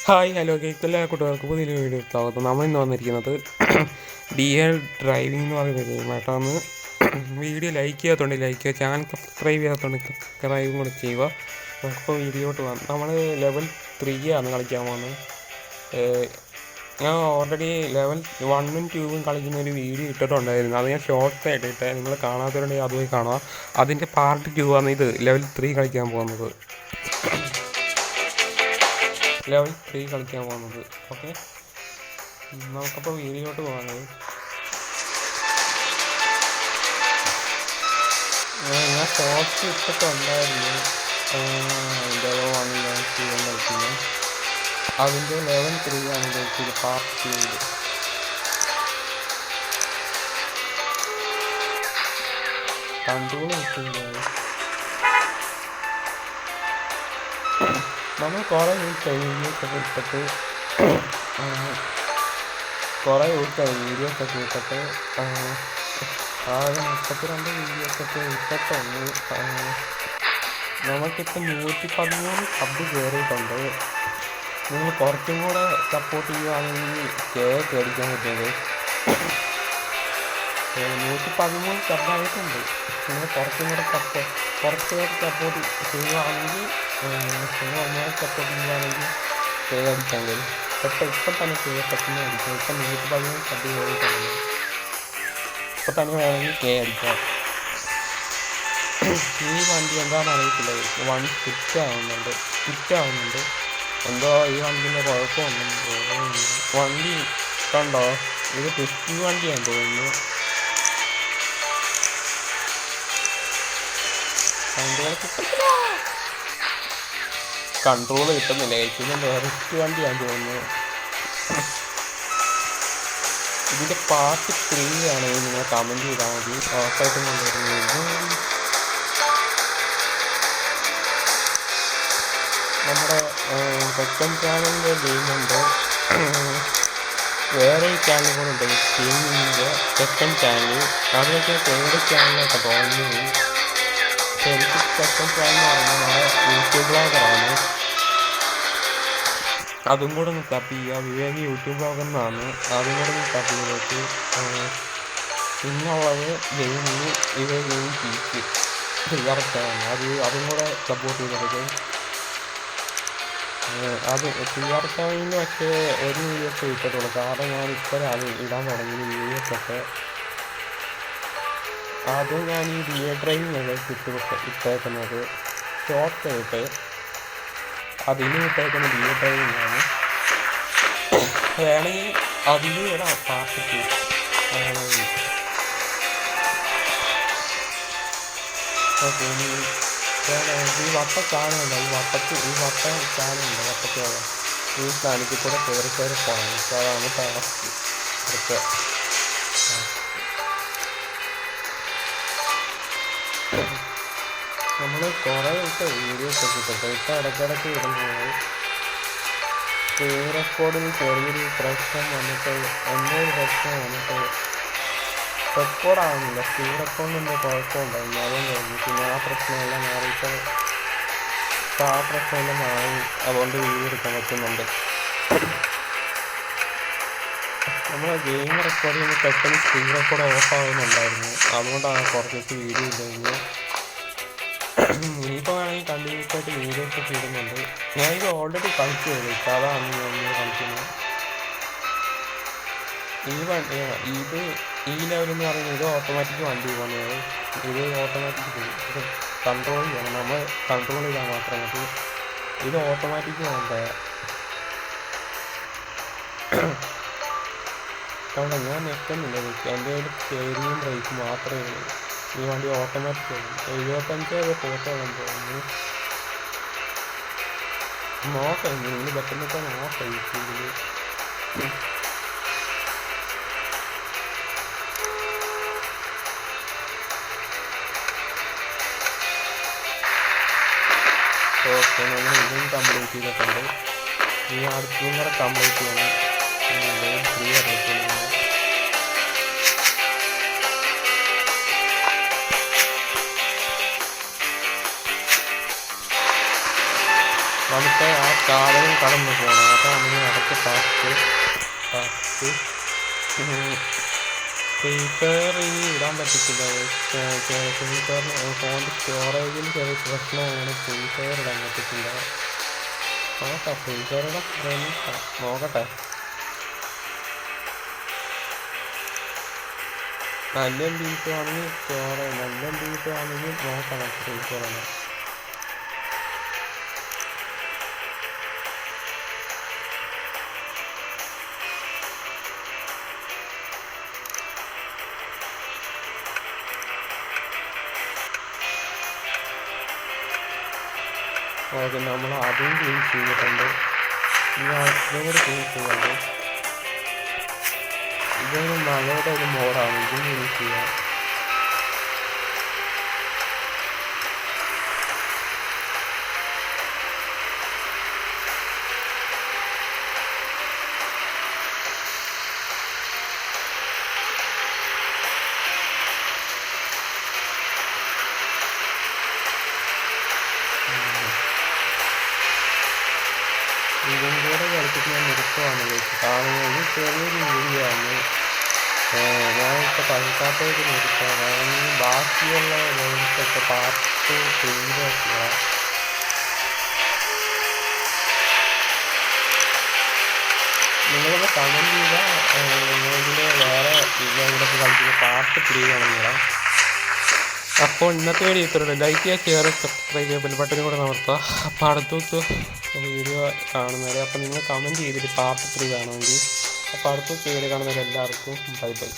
Hi hello കേൾക്കില്ല കൂട്ടുകാർക്ക് പുതിയ വീഡിയോ സ്വാഗതം. നമ്മൾ ഇന്ന് വന്നിരിക്കുന്നത് ഡി എൽ ഡ്രൈവിംഗ് എന്ന് പറയുന്ന ഗെയിമായിട്ടോ. ഒന്ന് വീഡിയോ ലൈക്ക് ചെയ്യാത്തതുകൊണ്ട് ലൈക്ക് ചെയ്യുക, ചാനൽ സബ്സ്ക്രൈബ് ചെയ്യാത്തതുകൊണ്ട് സബ്സ്ക്രൈബും കൂടെ ചെയ്യുക. നമുക്കിപ്പോൾ വീഡിയോട്ട് പോകാം. നമ്മൾ ലെവൽ 3 ആണ് കളിക്കാൻ പോകുന്നത്. ഞാൻ ഓൾറെഡി ലെവൽ 1ഉം 2ഉം കളിക്കുന്ന ഒരു വീഡിയോ ഇട്ടിട്ടുണ്ടായിരുന്നു. അത് ഞാൻ ഷോർട്സ് ആയിട്ട് ഇട്ട്, നിങ്ങൾ കാണാത്തവരുണ്ടെങ്കിൽ അതുപോയി കാണുക. അതിൻ്റെ പാർട്ട് 2 ആണ് ഇത് ലെവൽ 3 കളിക്കാൻ പോകുന്നത്. ലെവൽ 3 കളിക്കാൻ പോകുന്നത്. ഓക്കെ, നമുക്കപ്പോൾ വീഡിയോട്ട് പോകാനായി. ഞാൻ ഷോർട്സ് ഇട്ടിട്ടുണ്ടായിരുന്നു. അതിൻ്റെ 1 കളിക്കുന്നത് അതിൻ്റെ ലെവൽ 3 ആണ് കളിച്ചത്, പാർട്ട് 2. കൺട്രോൾ കിട്ടുന്നത് നമ്മൾ കുറേ വീഡിയോസൊക്കെ ഇട്ടിട്ട് ആകെ 32 വീഡിയോസൊക്കെ ഇട്ടിട്ടുണ്ട്. നമുക്കിപ്പോൾ 113 സബ് കയറിയിട്ടുണ്ട്. നിങ്ങൾ കുറച്ചും കൂടെ സപ്പോർട്ട് ചെയ്യുകയാണെങ്കിൽ കേക്ക് അടിക്കാൻ പറ്റുന്നത്. 113 സബ്ബായിട്ടുണ്ട്. നിങ്ങൾ കുറച്ചും കൂടെ സപ്പോർട്ട് ചെയ്യുകയാണെങ്കിൽ സപ്പോർട്ട് ചെയ്യുകയാണെങ്കിൽ കേ അടിക്കാൻ കഴിയും. ഇപ്പം തന്നെ കേ പെട്ടെന്ന് അടിക്കാം. ഇപ്പം 113 സബ് കയറിയിട്ടുണ്ട്. ഇപ്പം തന്നെ വേണമെങ്കിൽ കേ അടിക്കാം. ഈ വണ്ടി എന്താണെന്ന് അറിയത്തില്ല, വണ്ടി സ്വിച്ച് ആവുന്നുണ്ട്. എന്തോ ഈ വണ്ടീൻ്റെ കുഴപ്പമൊന്നും തോന്നുന്നു. വണ്ടി കണ്ടോ, ഇത് ടെസ്റ്റിംഗ് വണ്ടിയാണെന്ന് തോന്നുന്നു. കൺട്രോൾ കിട്ടുന്നില്ല. ഇതിൻ്റെ റിസ്റ്റ് വണ്ടിയാണെന്ന് തോന്നുന്നു. ഇതിൻ്റെ പാർട്ട് 3 ആണെങ്കിൽ നിങ്ങൾ കമൻറ്റ് ചെയ്താൽ മതി. ഉറപ്പായിട്ടും കൊണ്ടുവരുന്നത്. നമ്മുടെ സെക്കൻഡ് ചാനലിൻ്റെ ഗെയിമുണ്ട്, വേറെ ഒരു ചാനൽ കൂടെ ഉണ്ട്, ഗെയിമിൻ്റെ സെക്കൻഡ് ചാനൽ. അതിനൊക്കെ തേർഡ് ചാനലൊക്കെ തോന്നുന്നു. എനിക്ക് സെക്കൻഡ് ചാനൽ എന്ന് പറയുന്നത് നമ്മുടെ യൂട്യൂബ് ബ്ലോഗറാണ്. അതും കൂടെ ഒന്ന് ടപ്പ് ചെയ്യുക. വിവേക് യൂട്യൂബ് ബ്ലോഗർ എന്നാണ്. അതും കൂടെ ഒന്ന് ടപ്പ് ചെയ്തിട്ട് പിന്നുള്ളത് ഗെയിമിന് വിവേക് ഗെയിം പീക്ക് ചെയ്യാറൊക്കെയാണ്. അതും കൂടെ സപ്പോർട്ട് ചെയ്തിട്ട് അത് ചെയ്യാറൊക്കെയാണെങ്കിൽ പക്ഷേ ഒരു വീഡിയോസ് ഇട്ടിട്ടുള്ളൂ. കാരണം ഞാൻ ഇപ്പോഴാണ് ഇടാൻ തുടങ്ങി വീഡിയോസൊക്കെ. അതും ഞാൻ ഈ ഡി എ ഡ്രൈവിംഗ് ഇട്ടേക്കുന്നത് ഷോർട്ട് ആയിട്ട്. അതിന് ഇട്ടേക്കുന്ന ഡി എ ഡ്രൈവിംഗാണ്. വേണമെങ്കിൽ അതിലും ഇടാം പാർട്ട് 2 വേണമെങ്കിൽ. ഓക്കെ, ഈ വട്ട ചാനുണ്ട്, ഈ വട്ട ചാനുണ്ട്. ഈ ചാനലിൽ കൂടെ കയറി പോകണം. അതാണ് ടാസ്ക്. അടുത്ത നമ്മൾ കുറേ വീഡിയോസൊക്കെ ഇപ്പം ഇടയ്ക്കിടയ്ക്ക് ഇടുന്നത്. സ്ക്രീൻ റെക്കോർഡിൽ ചെറിയൊരു പ്രശ്നം വന്നിട്ട് റെക്കോർഡാവുന്നില്ല. സ്ക്രീൻ റെക്കോർഡിൻ്റെ കുഴപ്പമുണ്ടായിരുന്നു. അതും കഴിഞ്ഞു. പിന്നെ ആ പ്രശ്നമെല്ലാം മാറിയിട്ട് മാറി. അതുകൊണ്ട് വീഡിയോ എടുക്കാൻ പറ്റുന്നുണ്ട്. നമ്മളെ ഗെയിം റെക്കോർഡ് ചെയ്യുമ്പോൾ പെട്ടെന്ന് സ്ക്രീൻ റെക്കോർഡ് ഓഫ് ആവുന്നുണ്ടായിരുന്നു. അതുകൊണ്ടാണ് കുറച്ച് വീഡിയോ ഇല്ലെങ്കിൽ. ഇനിയിപ്പോൾ വേണമെങ്കിൽ കണ്ടിന്യൂസ് ആയിട്ട് വീഡിയോസൊക്കെ ഇടുന്നുണ്ട്. ഞാനിത് ഓൾറെഡി കളിച്ചു കഴിഞ്ഞിട്ട് അതാണ് ഞാൻ കളിക്കുന്നത്. ഈ ലെവലെന്ന് പറയുന്നത് ഇത് ഓട്ടോമാറ്റിക് വണ്ടി പോകുന്നത്. ഇത് ഓട്ടോമാറ്റിക് ഇത് കൺട്രോൾ ചെയ്യണം. നമ്മൾ കൺട്രോൾ ചെയ്താൽ മാത്രം മതി. ഇത് ഓട്ടോമാറ്റിക് വേണ്ട. കാരണം ഞാൻ നിൽക്കുന്നില്ല, എൻ്റെ കയ്യിൽ സ്റ്റീറിംഗും ബ്രേക്കും മാത്രമേ ഉള്ളൂ. ഈ വണ്ടി ഓട്ടോമാറ്റിക് ആണ്. 75 ഫോട്ടോ തോന്നുന്നു. നോക്കാം, നിങ്ങൾ പറ്റുന്നൊക്കെ നോക്കാം. യൂട്യൂബിൽ ഓക്കെ, നമ്മൾ ഇതും കംപ്ലീറ്റ് ചെയ്തിട്ടുണ്ട്. ഇനി അടുത്തും കൂടെ കംപ്ലീറ്റ് ചെയ്യണം. ഫ്രീ ആയിട്ട് നമുക്ക് ആ കാലം കടന്നു പോകണം. അതാണ് അടുത്ത ടാസ്ക്. ഫ്രീ ഫയർ ഇനി ഇടാൻ പറ്റത്തില്ല. ഫ്രീ ഫയറിന് ഫോണിൻ്റെ സ്റ്റോറേജിൽ ചെറിയ പ്രശ്നമാണ്. ഫ്രീ ഫയർ ഇടാൻ പറ്റത്തില്ല. നോക്കാം, ഫ്രീ ഫയർ ഇടാൻ നോക്കട്ടെ. നല്ല ബീറ്റുവാണെങ്കിൽ നോക്കണം ഫ്രീ ഫയർ ഇടാൻ. ഓക്കെ, നമ്മൾ അതും ക്ലീൻ ചെയ്തിട്ടുണ്ട്. ഇനി അതും കൂടി ക്ലീൻ ചെയ്യാണ്ട്. ഇതൊരു മഴയുടെ ഒരു മോഡാണ്, ഇതും ക്ലീൻ ചെയ്യാം. ഇതും കൂടെ കളിച്ചിട്ട് ഞാൻ നിർത്തുവാണ്. കാണുന്നത് ചെറിയൊരു വീഡിയോ ആണ്. ഞാനിപ്പോൾ തൽക്കാലത്തേക്ക് നിർത്താം. ബാക്കിയുള്ള വേൾഡൊക്കെ പാർട്ട് 3 നിങ്ങളൊന്ന് കമൻറ്റ് ചെയ്താൽ ഇതിൽ വേറെ വേൾഡൊക്കെ കളിക്കുന്ന പാർട്ട് 3 ആണെങ്കിലാ. അപ്പോൾ ഇന്നത്തെ വീഡിയോ ഇത്രയുള്ളൂ. ലൈക്ക് ചെയ്യുക, ഷെയർ, സബ്സ്ക്രൈബ് ചെയ്യുക, ബെൽ ബട്ടനും കൂടെ അമർത്തുക. അപ്പോൾ അടുത്ത വീഡിയോ കാണുന്നവരെ അപ്പോൾ നിങ്ങൾ കമൻറ്റ് ചെയ്തിട്ട് പാർട്ട് 3 കാണുമെങ്കിൽ. അപ്പോൾ അടുത്ത വീഡിയോ കാണുന്നവരെല്ലാവർക്കും ബൈ ബൈ.